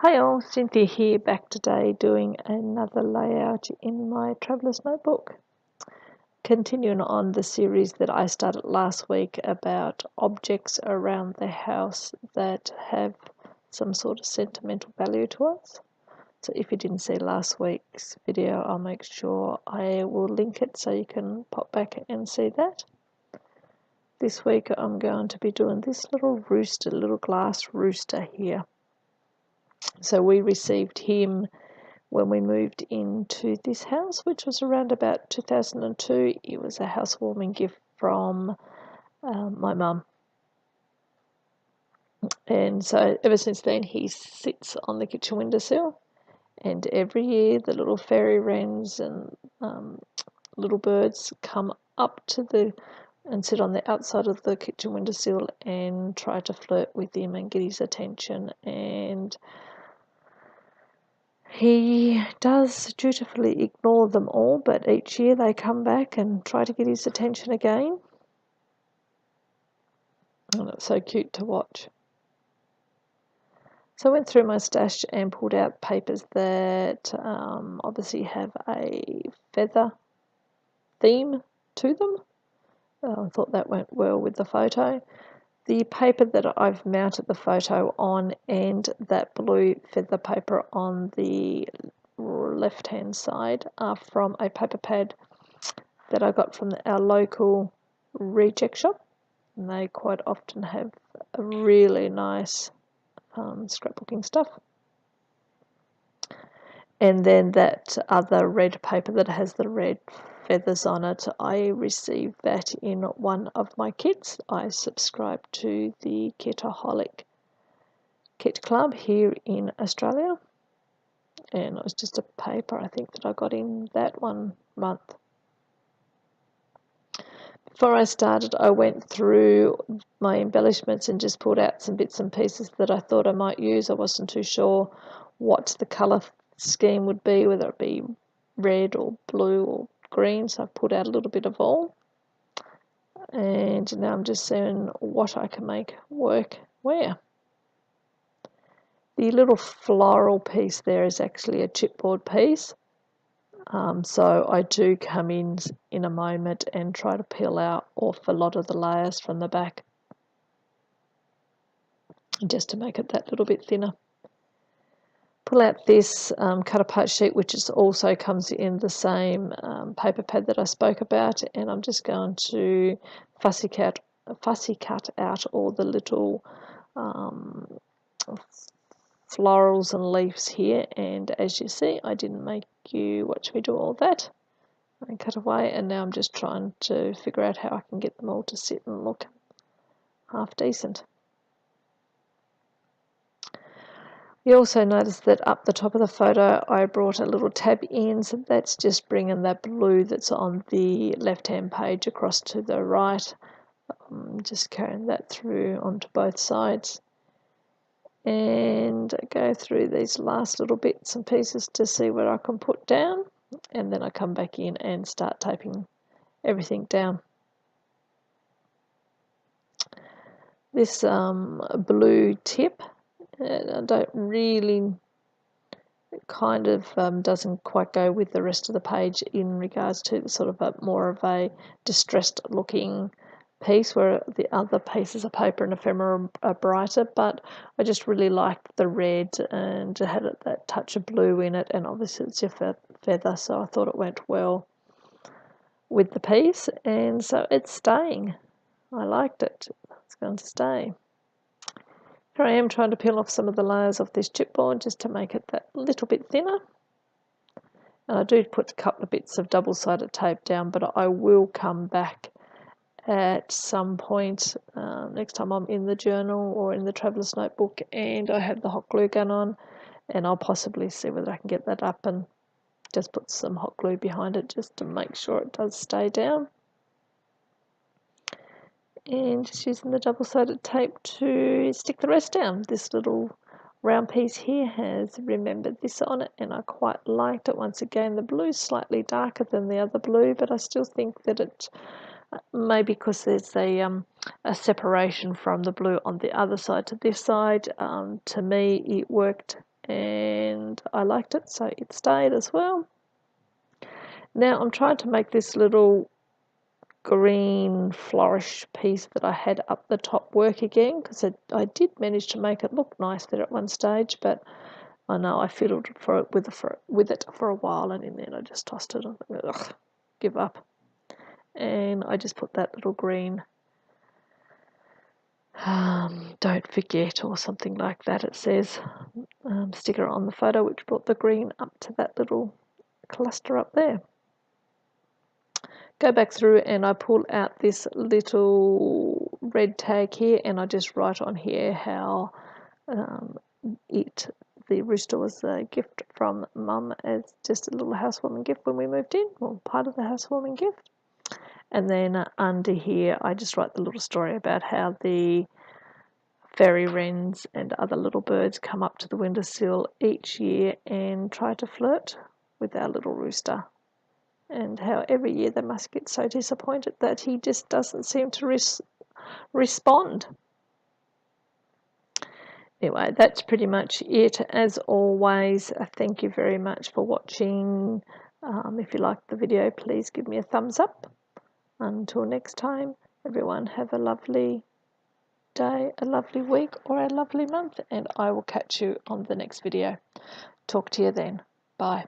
Hi all, Cynthia here, back today doing another layout in my Traveller's Notebook. Continuing on the series that I started last week about objects around the house that have some sort of sentimental value to us. So if you didn't see last week's video, I'll make sure I will link it so you can pop back and see that. This week I'm going to be doing this little rooster, little glass rooster here. So we received him when we moved into this house, which was around about 2002. It was a housewarming gift from my mum. And so ever since then, he sits on the kitchen windowsill. And every year, the little fairy wrens and little birds come up to and sit on the outside of the kitchen windowsill and try to flirt with him and get his attention. And he does dutifully ignore them all, but each year they come back and try to get his attention again. And it's so cute to watch. So I went through my stash and pulled out papers that obviously have a feather theme to them. I thought that went well with the photo. The paper that I've mounted the photo on and that blue feather paper on the left hand side are from a paper pad that I got from our local reject shop, and they quite often have a really nice scrapbooking stuff. And then that other red paper that has the red feathers on it, I received that in one of my kits. I subscribe to the Kitaholic Kit Club here in Australia, and it was just a paper I think that I got in that 1 month. Before I started, I went through my embellishments and just pulled out some bits and pieces that I thought I might use. I wasn't too sure what the colour scheme would be, whether it be red or blue or green, so I've pulled out a little bit of all. And now I'm just seeing what I can make work where. The little floral piece there is actually a chipboard piece. So I do come in a moment and try to peel out off a lot of the layers from the back just to make it that little bit thinner. Pull out this cut apart sheet, which is also comes in the same paper pad that I spoke about, and I'm just going to fussy cut out all the little florals and leaves here. And as you see, I didn't make you watch me do all that. I cut away, and now I'm just trying to figure out how I can get them all to sit and look half decent. You also notice that up the top of the photo I brought a little tab in, so that's just bringing that blue that's on the left hand page across to the right. Just carrying that through onto both sides, and I go through these last little bits and pieces to see what I can put down, and then I come back in and start taping everything down. This blue tip, I don't really, it kind of doesn't quite go with the rest of the page in regards to the sort of a more of a distressed looking piece, where the other pieces of paper and ephemera are brighter, but I just really liked the red and it had that touch of blue in it, and obviously it's your feather, so I thought it went well with the piece, and so it's staying. I liked it. It's going to stay. Here I am trying to peel off some of the layers of this chipboard just to make it that little bit thinner. And I do put a couple of bits of double-sided tape down, but I will come back at some point next time I'm in the journal or in the Traveller's Notebook and I have the hot glue gun on, and I'll possibly see whether I can get that up and just put some hot glue behind it just to make sure it does stay down. And just using the double-sided tape to stick the rest down. This little round piece here has Remember This on it, and I quite liked it. Once again, the blue's slightly darker than the other blue, but I still think that it, maybe because there's a separation from the blue on the other side to this side, to me it worked and I liked it, so it stayed as well. Now I'm trying to make this little green flourish piece that I had up the top work again, because I did manage to make it look nice there at one stage, but I know I fiddled with it for a while, and in the end I just tossed it. I thought, ugh, give up. And I just put that little green don't forget or something like that, it says, sticker on the photo, which brought the green up to that little cluster up there. Go back through and I pull out this little red tag here, and I just write on here how the rooster was a gift from Mum as just a little housewarming gift when we moved in, or part of the housewarming gift. And then under here I just write the little story about how the fairy wrens and other little birds come up to the windowsill each year and try to flirt with our little rooster, and how every year they must get so disappointed that he just doesn't seem to respond. Anyway, that's pretty much it. As always, thank you very much for watching. If you liked the video, please give me a thumbs up. Until next time, everyone have a lovely day, a lovely week, or a lovely month, and I will catch you on the next video. Talk to you then. Bye.